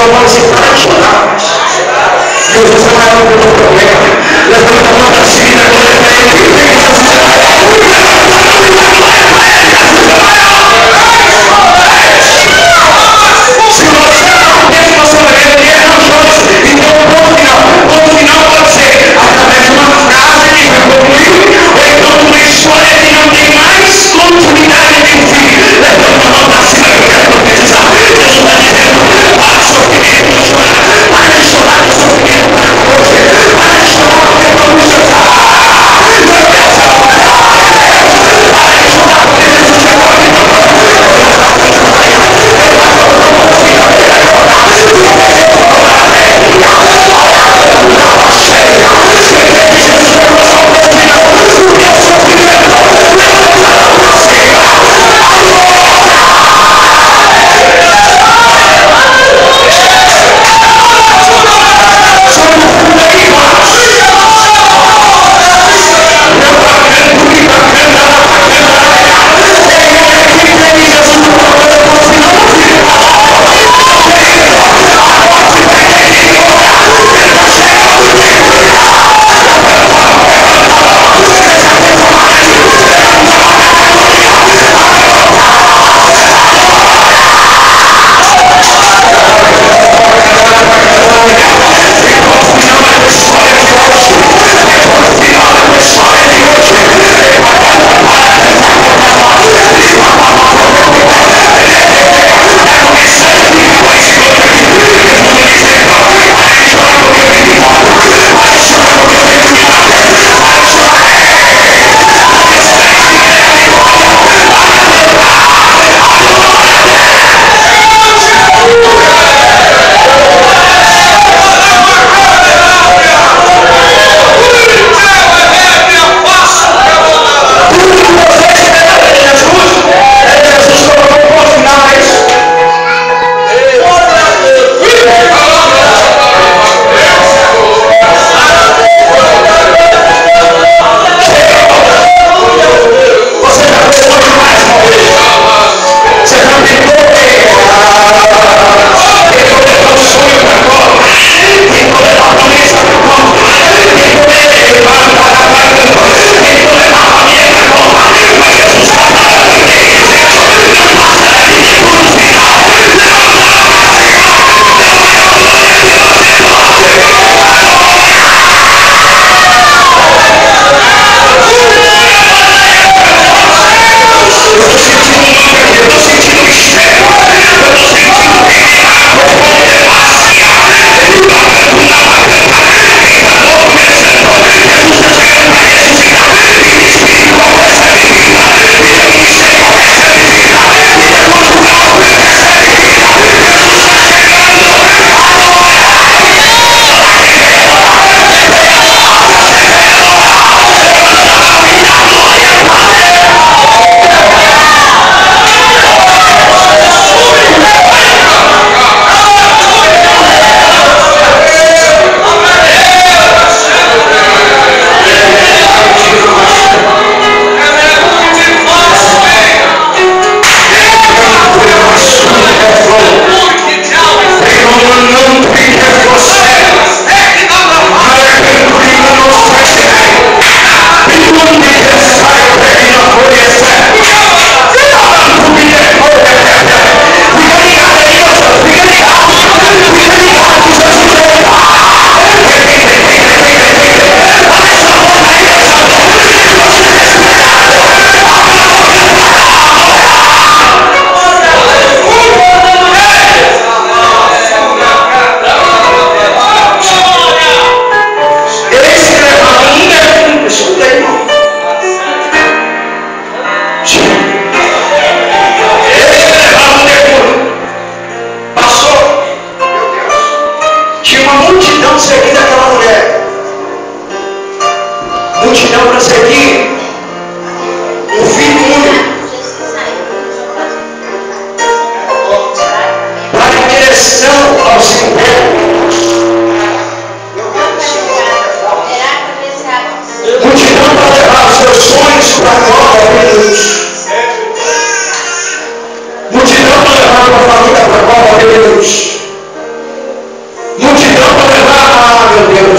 pode ser para chorar. Jesus é maior do que o problema. Levanta a mão para cima e dá glória para Ele. Jesus é maior. Se você não pensa na sua vida, Ele é religioso. Então o ponto final pode ser através de uma frase que vai concluir, ou então de uma história que não tem mais continuidade nem fim. Levanta a mão para cima que eu quero profetizar. Jesus está dizendo: para o sofrimento de chorar, para de chorar do sofrimento para você, para de chorar porque eu vou me chorar.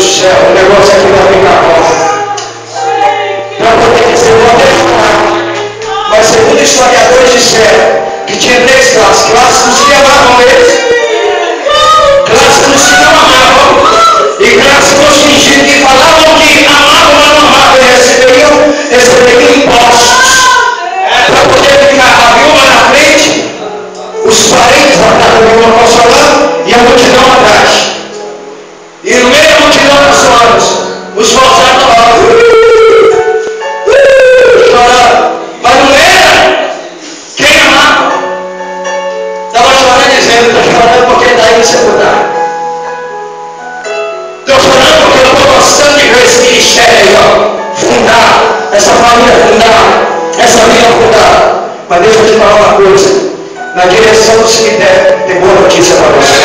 do céu, o negócio aqui vai ficar bom. Para poder dizer, vou até falar. Mas segundo historiadores disseram que tinha 3 classes. Classes dos que amavam eles, classes dos que não amavam, e classes dos que falavam que amavam, mas não amavam, e receberiam impostos. Para poder ficar a viúva na frente, os parentes da viúva consolando e a multidão atrás. E no meio da multidão consolando, os forçados falavam, chorando. Mas não era quem amava. Estava chorando dizendo, estou chorando porque está indo sepultar. Estou chorando porque eu estou gostando de ver esse ministério aí, ó, fundar, essa família fundar, essa vida fundar. Mas deixa eu te falar uma coisa. Na direção do cemitério, tem boa notícia para você.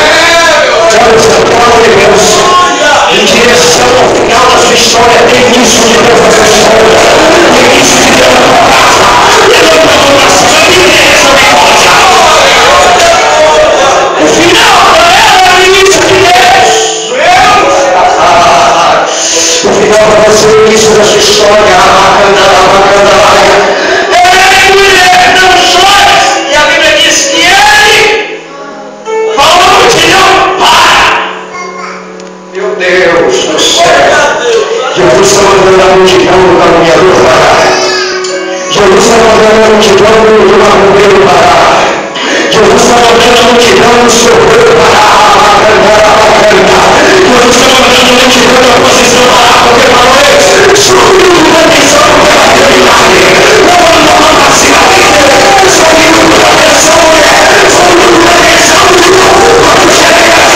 Olha, você pelo de Deus. Em direção ao final da sua história, tem início de Deus na sua história. Tem início de Deus na sua casa. Levanta a mão na cima e tem essa memória. O final é o início de Deus. O final vai ser o início da sua história. Ei, mulher, não chores. E a Bíblia diz que ele falou a multidão, para. Meu Deus do céu. Jesus está mandando a multidão do caminhador parar. Jesus está mandando a multidão do macumbeiro parar. Jesus está mandando a multidão do sofrer parar. Jesus está mandando a multidão da posição parar. Porque falou isso. Subiu uma atenção para ter milagre. Não mandou uma vacina. Subiu uma atenção, mulher. Subiu uma atenção de novo. Quando chega a cidade,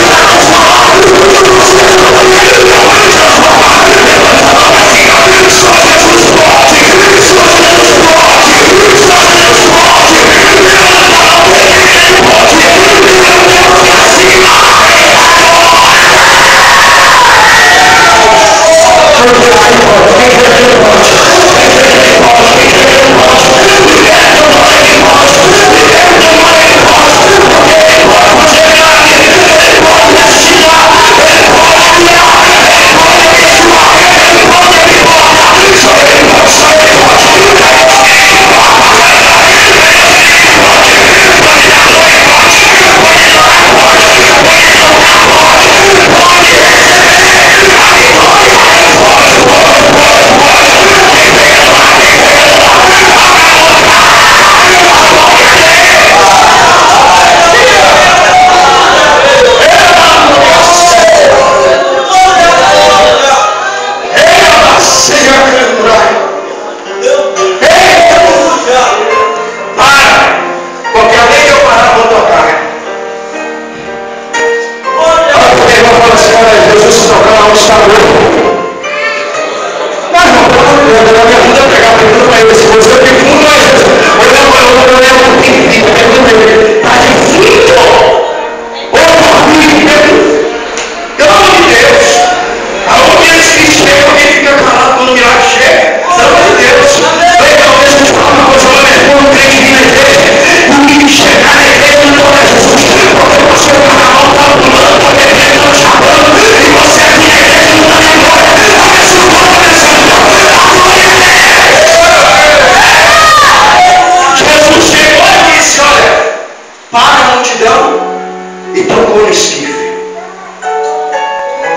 e tocou no esquife.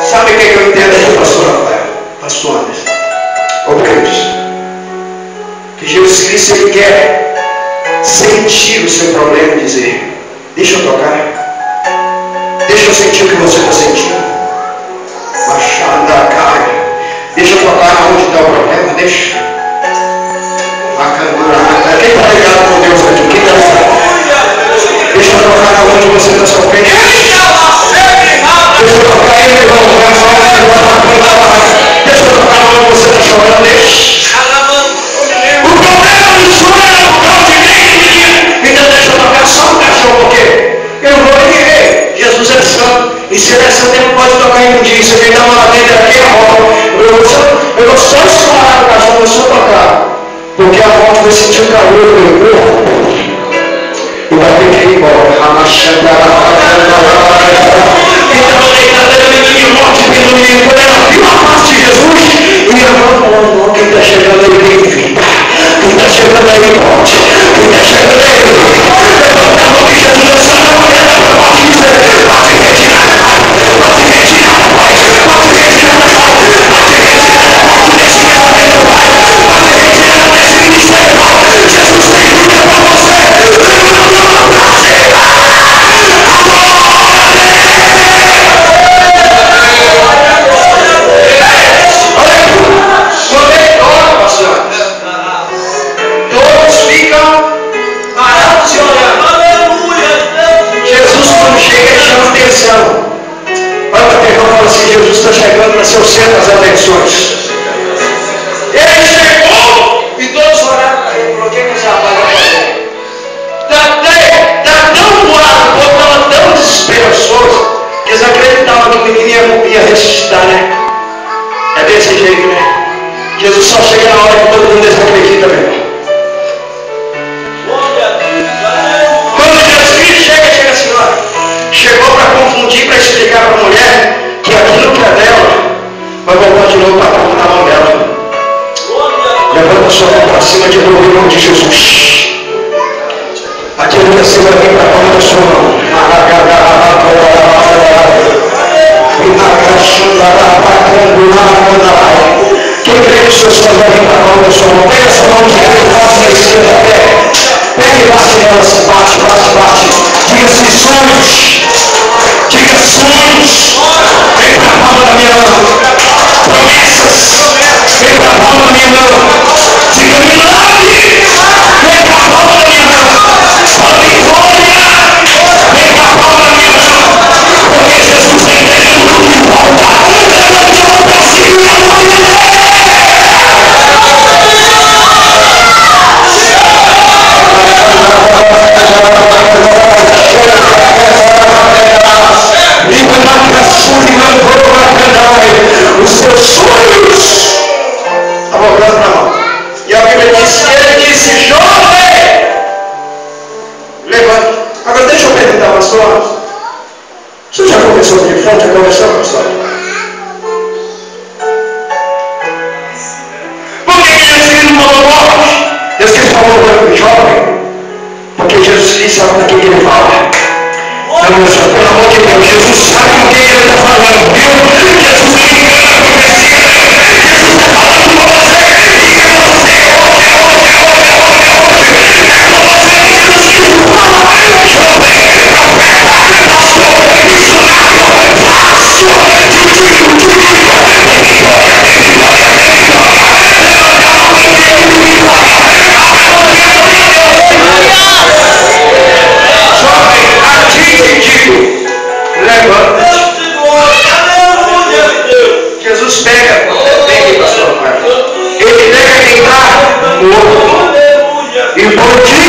Sabe o que eu entendo aqui, pastor Rafael? Pastor Anderson. Ô Cristo. Que Jesus Cristo, Ele quer sentir o seu problema e dizer, deixa eu tocar. Deixa eu sentir o que você está sentindo. Machada cai. Deixa eu tocar onde está o problema, deixa. Quem está ligado com Deus aqui? Quem está ligado? Deixa eu tocar onde você está sofrendo. Deixa eu tocar aí, meu irmão. Deixa eu tocar onde você está chorando. Deixa. O problema do choro é por causa de quem? Então deixa eu tocar só um cachorro, porque eu vou viver. Jesus é santo. E se ele é santo, ele pode tocar em um dia. Se ele dá uma dentro aqui, eu vou só escolar o cachorro, eu só tocar. Porque a morte vai sentir o calor do meu corpo e vai ter que ir embora. Então, deitado de morte pelo inimigo, ela viu chegando para ser o centro das atenções. Ele chegou e todos oraram para ele. Por que esse rapaz vai fazer? Está tão voado, o povo estava tão desesperançoso que eles acreditavam que o menino ia ressuscitar, né? É desse jeito, né? Jesus só chega na hora que todo mundo desacredita mesmo. Quando Jesus Cristo chega assim, ó, chegou para confundir, para explicar para a mulher que aquilo que é dela vai voltar de novo para a mão dela. Levanta a sua mão para cima de novo em nome de Jesus. Aquilo que você vai vir para a palma da sua mão. Quem crê que o seu sonho vai vir para a palma da sua mão? Pega essa mão direita e bate na esquerda. Pega e bate nela, bate. Diga assim, sonhos. Diga sonhos. Vem para a palma da minha mão. Promessas. Vem para a palma da minha mão. Diga milagre. Vem para a palma da minha mão. Vitória. Vem para a palma da minha mão. Porque Jesus está entregando tudo de volta. Levante a mão para cima. Os seus sonhos. Está voltando para a mão. E a Bíblia diz que ele disse, jovem, levanta. Agora deixa eu perguntar, pastor. Você já conversou com ele? Já conversou, pastor? Por que Jesus Cristo não falou morte? Jesus Cristo falou para o jovem? Porque Jesus Cristo sabe com quem ele fala. Não, pelo amor de Deus, Jesus sabe com quem ele está falando, viu? Jesus não engana a profecia. Jesus está falando com você. E é você, hoje. É com você que Jesus Cristo fala. Jovem, profeta, pastor, missionário, fácil, levanta-te. Jesus pega aqui, pastor. Ele pega quem está morto e por ti.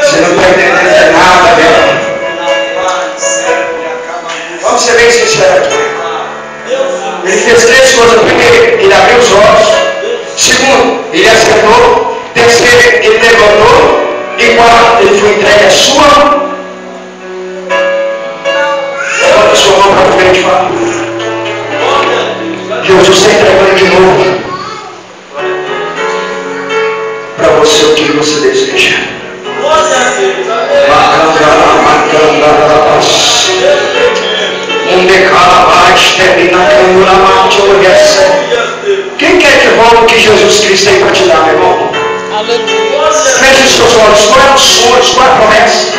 Você não está entendendo nada, né? Vamos ser bem sinceros aqui. Ele fez 3 coisas. Primeiro, ele abriu os olhos. Segundo, ele acertou. Terceiro, ele levantou. E quarto, ele foi entregue a sua mão. Levanta a sua mão para frente e fala. Jesus está entregando de novo para você o que você deseja. Quem quer de volta o que Jesus Cristo tem para te dar, meu irmão? Feche os seus olhos. Qual é o sonho, qual é a promessa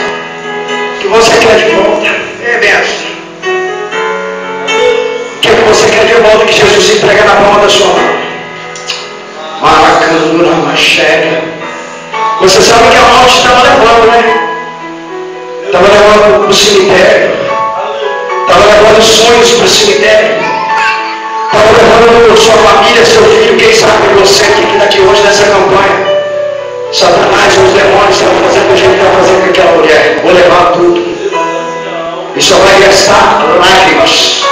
que você quer de volta? É benção. O que você quer de volta que Jesus entrega na palma da sua mão? Maracandura, machega. Você sabe que a morte estava levando, né? Estava levando para o cemitério. Estava levando sonhos para o cemitério. Estava levando sua família, seu filho, quem sabe você que está aqui hoje nessa campanha. Satanás e os demônios estão fazendo o que ele está fazendo com aquela mulher. Vou levar tudo. E só vai restar lágrimas.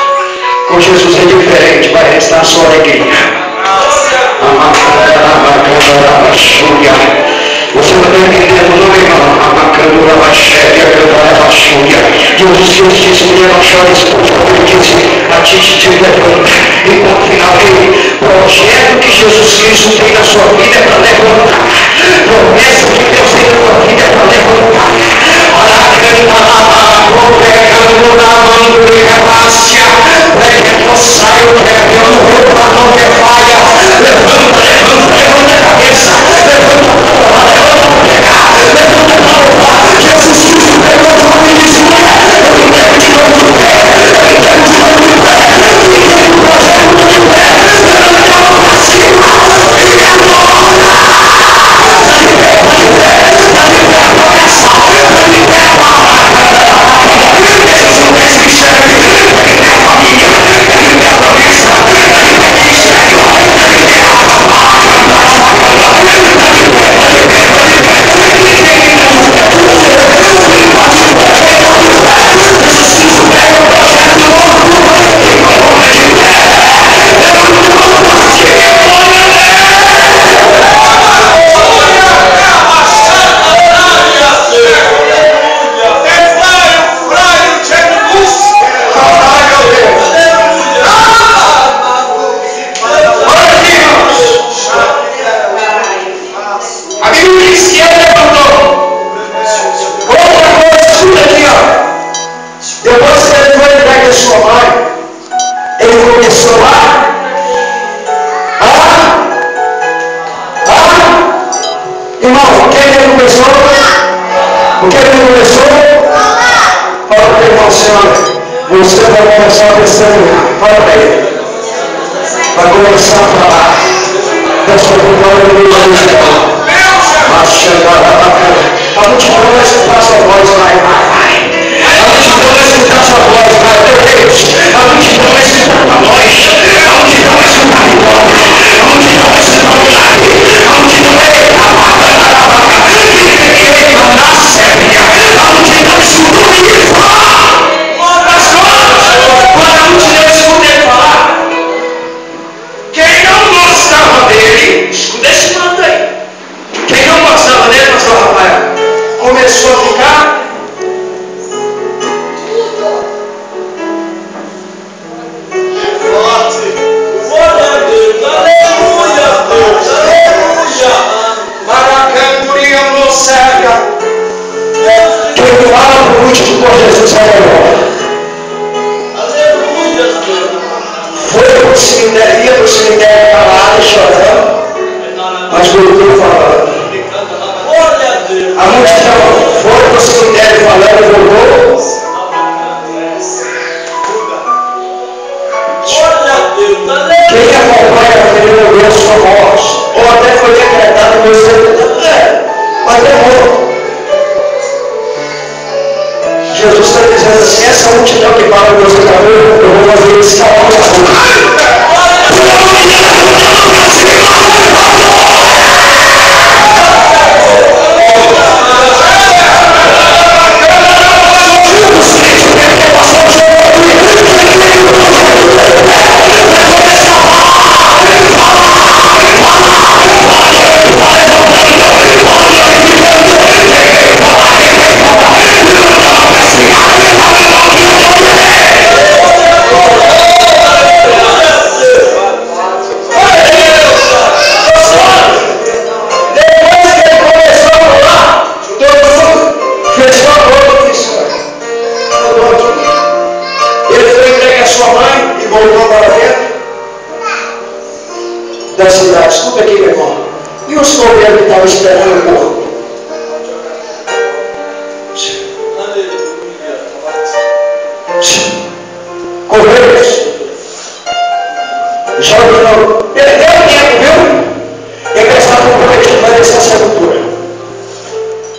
Com Jesus é diferente, vai restar só alegria. Você não está entendendo, não, irmão? Amacandura, Machéria, Candara, Machúria. Jesus Cristo disse: mulher, não chores, porque ele disse: a ti te levanta. E no final dele, projeto que Jesus Cristo tem na sua vida é para levantar. Promessa que Deus tem na sua vida é para levantar. Sai o pregando, roupa não que falha. Levanta a cabeça. Levanta para pegar. Levanta para louvar. Jesus Cristo pegou o nome de mulher. Eu entrego de novo de pé. Eu entrego de novo de pé. Eu entrego o projeto de pé. Levanta a mão para cima. E agora. Está de pé, está de pé. Está de pé a promessa. Está de pé a palavra. Jesus Depois que ele foi lidar com a sua mãe, ele começou lá. Irmão, quem ele começou? O que ele começou? Fala para ele, irmão, senhor, você vai começar a testemunhar. Fala para ele. Vai começar a falar da sua glória de Deus. A multidão vai escutar sua voz, vai. A multidão vai escutar sua voz, vai, meu Deus. A multidão vai escutar a voz. A multidão vai escutar a glória. A multidão vai escutar o milagre. A multidão vai escutar a multidão escutou ele falar. Quando a multidão escuta ele falar, quem não gostava dele, escuta esse manto aí. Quem não gostava dele, pastor Rafael, começou a ficar forte. Glória a Deus, aleluia, Deus, aleluia. Maracanguria, moçada. Quem fala por último com Jesus é melhor. Aleluia, Deus. Foi para o cemitério, ia para o cemitério calado, chorando, mas voltou falando. A multidão foi para o cemitério falando e voltou. Quem acompanha aquele morreu sua morte, ou até foi decretado no seu mas demorou. Jesus está dizendo assim: essa multidão que fala com você caminho, eu vou fazer eles calar a boca. Voltou para dentro da cidade. Escuta aqui, meu irmão. E os cordeiros que estavam esperando o corpo? Cordeiros. Jovens não. Perdeu o tempo, viu? E que está comprometido vai descer a sepultura.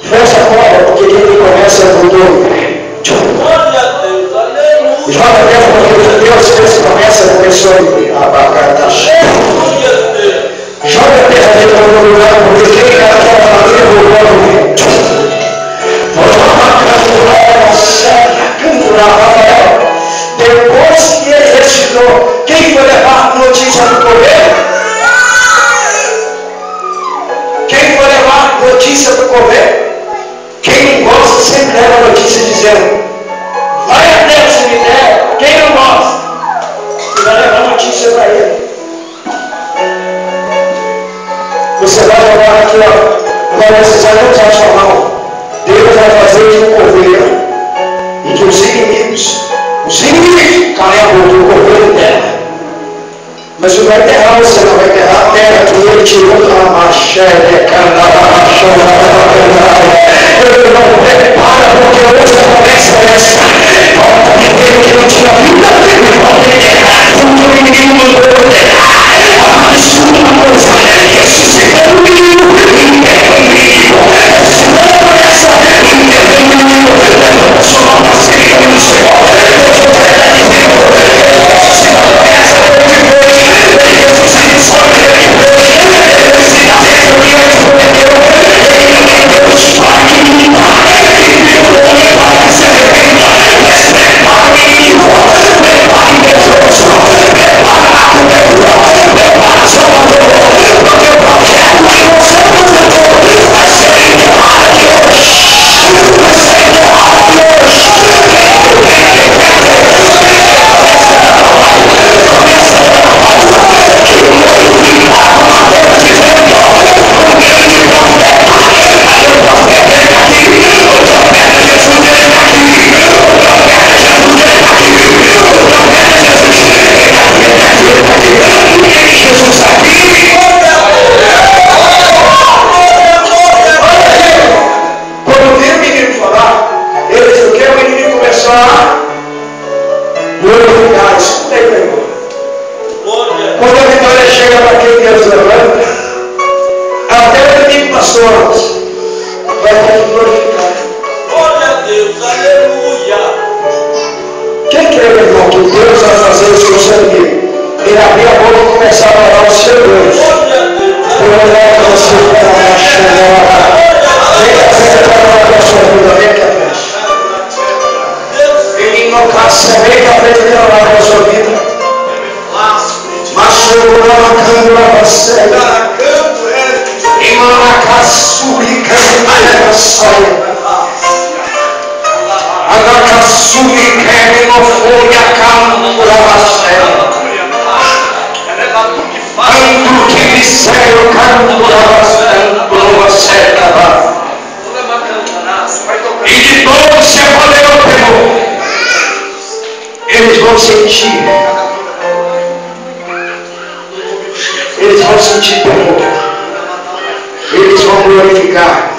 Fecha a porta, porque quem começa é o doutor. Joga a terra, porque Deus fez promessa, começou a abacar da cheia. Joga a terra dentro do lugar, porque quem quer aquela família voltou no rio. Rafael, depois que ele ressuscitou, quem foi levar a notícia do correio? Quem foi levar a notícia do correio? Quem não gosta sempre leva a notícia dizendo: vai até o cemitério. Quem não gosta? Você vai levar notícia para ele. Você vai jogar aqui, ó. Não vai precisar nem usar sua mão. Deus vai fazer de um cordeiro. E que os inimigos calem a boca do cordeiro dela. Mas não vai enterrar você, não vai enterrar a terra que ele tirou da maché, ele não prepara, porque hoje a promessa é essa. Volta de Deus que não tinha vida, e volta de enterrar tudo o inimigo mandou enterrar. Mas uma coisa, ressuscitando o menino, enterra o menino. Ressuscitando essa, enterra o menino. Levanta sua mão para cima no Senhor. Deus vai estar dizendo, ressuscitando essa, ele foi. Ele ressuscita só ele foi. Ele ressuscita essa, ele prometeu. Ele prometeu os pais. chega para quem Deus levanta, até o inimigo, pastor, vai ter que glorificar. Glória a Deus, aleluia. Quem crê, meu irmão, que Deus vai fazer isso com o seu inimigo? Ele abrir a boca e começar a orar o seu Deus. Glória a Deus. Eu você para a chegada. Venha para a sua vida, vem aqui à frente. Ele não cansa, vem à frente de orar para a sua vida. Mas chegou na câmara, você. E Manacassuri, câmara, sai. Anakassuri, câmara, folha, câmara, sai. Ando que disseram canto você e de todos se valeu o temor. Eles vão sentir. Eles vão sentir temor. Eles vão glorificar.